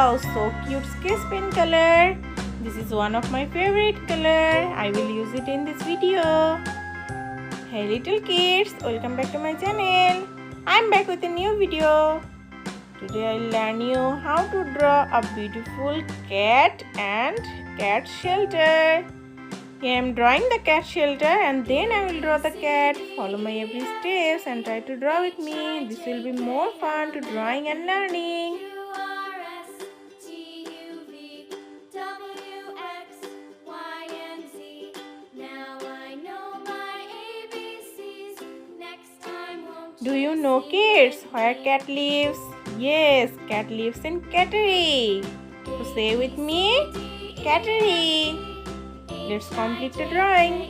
Wow, so cute sketch pen color. This is one of my favorite color. I will use it in this video. Hey little kids, welcome back to my channel. I'm back with a new video. Today I'll learn you how to draw a beautiful cat and cat shelter. Here I'm drawing the cat shelter and then I will draw the cat. Follow my every steps and try to draw with me. This will be more fun to drawing and learning. Do you know, kids, where cat lives? Yes, cat lives in Cattery. So say with me, Cattery. Let's complete the drawing.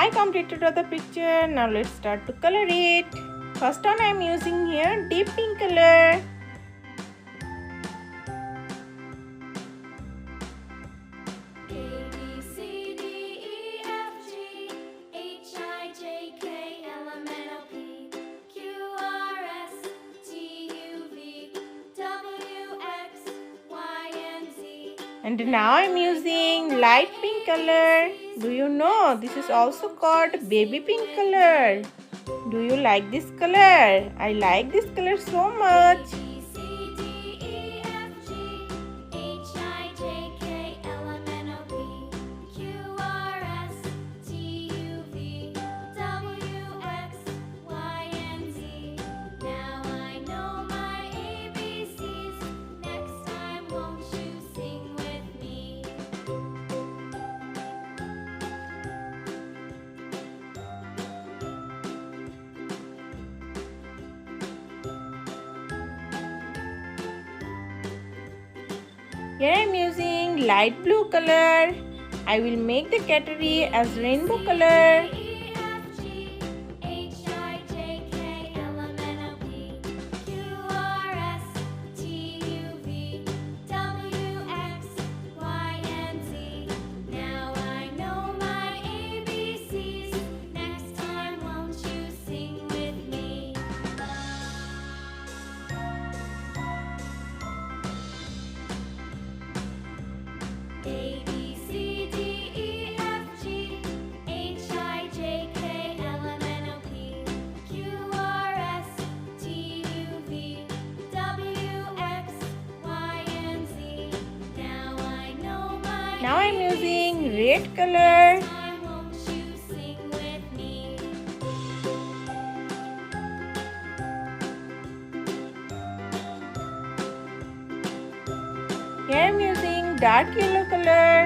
I completed the picture. Now let's start to color it. First one I am using here deep pink color. And now I am using light pink color. Do you know this is also called baby pink color? Do you like this color? I like this color so much. Here I am using light blue color. I will make the Cattery as rainbow color. Now I am using red color. Here I am using dark yellow color.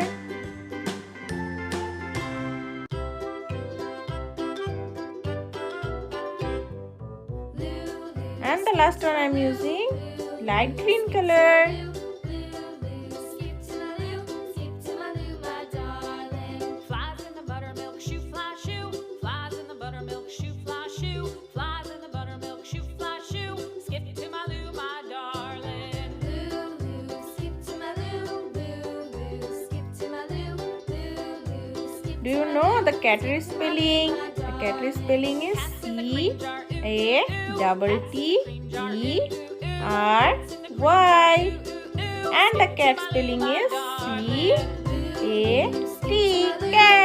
And the last one I am using light green color. Do you know the Cattery spelling? The Cattery spelling is Cattery. And the cat spelling is Cat.